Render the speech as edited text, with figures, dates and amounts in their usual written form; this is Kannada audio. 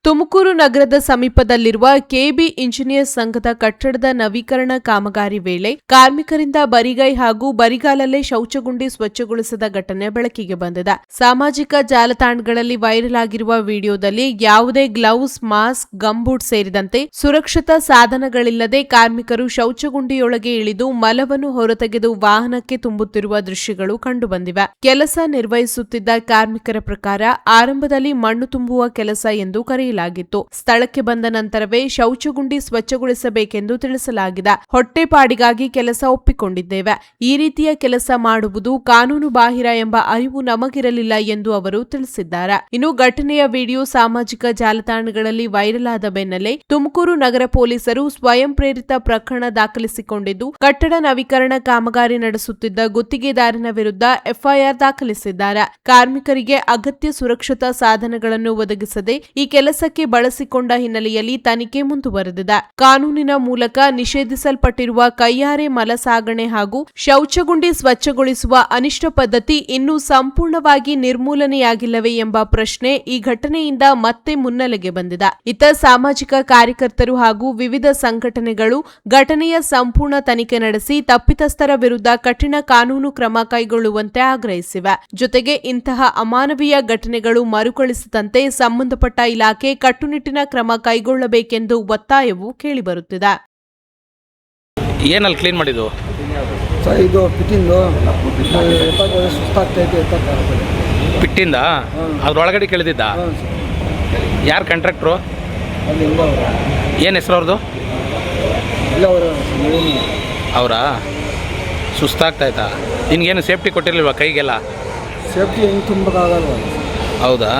ತುಮಕೂರು ನಗರದ ಸಮೀಪದಲ್ಲಿರುವ ಕೆಬಿ ಇಂಜಿನಿಯರ್ಸ್ ಸಂಘದ ಕಟ್ಟಡದ ನವೀಕರಣ ಕಾಮಗಾರಿ ವೇಳೆ ಕಾರ್ಮಿಕರಿಂದ ಬರಿಗೈ ಹಾಗೂ ಬರಿಗಾಲಲ್ಲೇ ಶೌಚಗುಂಡಿ ಸ್ವಚ್ಛಗೊಳಿಸಿದ ಘಟನೆ ಬೆಳಕಿಗೆ ಬಂದಿದೆ. ಸಾಮಾಜಿಕ ಜಾಲತಾಣಗಳಲ್ಲಿ ವೈರಲ್ ಆಗಿರುವ ವಿಡಿಯೋದಲ್ಲಿ ಯಾವುದೇ ಗ್ಲೌಸ್, ಮಾಸ್ಕ್, ಗಂಬೂಟ್ ಸೇರಿದಂತೆ ಸುರಕ್ಷತಾ ಸಾಧನಗಳಿಲ್ಲದೆ ಕಾರ್ಮಿಕರು ಶೌಚಗುಂಡಿಯೊಳಗೆ ಇಳಿದು ಮಲವನ್ನು ಹೊರತೆಗೆದು ವಾಹನಕ್ಕೆ ತುಂಬುತ್ತಿರುವ ದೃಶ್ಯಗಳು ಕಂಡುಬಂದಿವೆ. ಕೆಲಸ ನಿರ್ವಹಿಸುತ್ತಿದ್ದ ಕಾರ್ಮಿಕರ ಪ್ರಕಾರ ಆರಂಭದಲ್ಲಿ ಮಣ್ಣು ತುಂಬುವ ಕೆಲಸ ಎಂದು ಕರೆಯಲಾಗಿತ್ತು. ಸ್ಥಳಕ್ಕೆ ಬಂದ ನಂತರವೇ ಶೌಚಗುಂಡಿ ಸ್ವಚ್ಛಗೊಳಿಸಬೇಕೆಂದು ತಿಳಿಸಲಾಗಿದೆ. ಹೊಟ್ಟೆಪಾಡಿಗಾಗಿ ಕೆಲಸ ಒಪ್ಪಿಕೊಂಡಿದ್ದೇವೆ. ಈ ರೀತಿಯ ಕೆಲಸ ಮಾಡುವುದು ಕಾನೂನು ಬಾಹಿರ ಎಂಬ ಅರಿವು ನಮಗಿರಲಿಲ್ಲ ಎಂದು ಅವರು ತಿಳಿಸಿದ್ದಾರೆ. ಇನ್ನು ಘಟನೆಯ ವಿಡಿಯೋ ಸಾಮಾಜಿಕ ಜಾಲತಾಣಗಳಲ್ಲಿ ವೈರಲ್ ಆದ ಬೆನ್ನಲ್ಲೇ ತುಮಕೂರು ನಗರ ಪೊಲೀಸರು ಸ್ವಯಂ ಪ್ರೇರಿತ ಪ್ರಕರಣ ದಾಖಲಿಸಿಕೊಂಡಿದ್ದು, ಕಟ್ಟಡ ನವೀಕರಣ ಕಾಮಗಾರಿ ನಡೆಸುತ್ತಿದ್ದ ಗುತ್ತಿಗೆದಾರನ ವಿರುದ್ಧ ಎಫ್ಐಆರ್ ದಾಖಲಿಸಿದ್ದಾರೆ. ಕಾರ್ಮಿಕರಿಗೆ ಅಗತ್ಯ ಸುರಕ್ಷತಾ ಸಾಧನಗಳನ್ನು ಒದಗಿಸದೆ ಈ ಕೆಲಸಕ್ಕೆ ಬಳಸಿಕೊಂಡ ಹಿನ್ನೆಲೆಯಲ್ಲಿ ತನಿಖೆ ಮುಂದುವರೆದಿದೆ. ಕಾನೂನಿನ ಮೂಲಕ ನಿಷೇಧಿಸಲ್ಪಟ್ಟಿರುವ ಕೈಯಾರೆ ಮಲ ಸಾಗಣೆ ಹಾಗೂ ಶೌಚಗುಂಡಿ ಸ್ವಚ್ಛಗೊಳಿಸುವ ಅನಿಷ್ಟ ಪದ್ಧತಿ ಇನ್ನೂ ಸಂಪೂರ್ಣವಾಗಿ ನಿರ್ಮೂಲನೆಯಾಗಿಲ್ಲವೇ ಎಂಬ ಪ್ರಶ್ನೆ ಈ ಘಟನೆಯಿಂದ ಮತ್ತೆ ಮುನ್ನೆಲೆಗೆ ಬಂದಿದೆ. ಇತ್ತ ಸಾಮಾಜಿಕ ಕಾರ್ಯಕರ್ತರು ಹಾಗೂ ವಿವಿಧ ಸಂಘಟನೆಗಳು ಘಟನೆಯ ಸಂಪೂರ್ಣ ತನಿಖೆ ನಡೆಸಿ ತಪ್ಪಿತಸ್ಥರ ವಿರುದ್ಧ ಕಠಿಣ ಕಾನೂನು ಕ್ರಮ ಕೈಗೊಳ್ಳುವಂತೆ ಆಗ್ರಹಿಸಿವೆ. ಜೊತೆಗೆ ಇಂತಹ ಅಮಾನವೀಯ ಘಟನೆಗಳು ಮರುಕಳಿಸದಂತೆ ಸಂಬಂಧಪಟ್ಟ ಇಲಾಖೆ ಕಟ್ಟುನಿಟ್ಟಿನ ಕ್ರಮ ಕೈಗೊಳ್ಳಬೇಕೆಂದು ಒತ್ತಾಯವು ಕೇಳಿಬರುತ್ತಿದೆ. ಏನಲ್ಲಿ ಕ್ಲೀನ್ ಮಾಡಿದ್ದು? ಇದು ಪಿಟ್ಟಿಂದು ಸುಸ್ತಾಗ್ತೈತೆ. ಪಿಟ್ಟಿಂದ ಅದ್ರೊಳಗಡೆ ಕೇಳಿದ್ದ? ಯಾರು ಕಾಂಟ್ರಾಕ್ಟ್ರು? ಏನು ಹೆಸರು ಅವ್ರದ್ದು? ಅವರಾ? ಸುಸ್ತಾಗ್ತಾಯ್ತಾ? ನಿನ್ಗೇನು ಸೇಫ್ಟಿ ಕೊಟ್ಟಿರ್ಲಿಲ್ವಾ ಕೈಗೆಲ್ಲ? ಸೇಫ್ಟಿ ಹೆಂಗೆ ತುಂಬಕ್ಕಾಗಲ್ವ? ಹೌದಾ?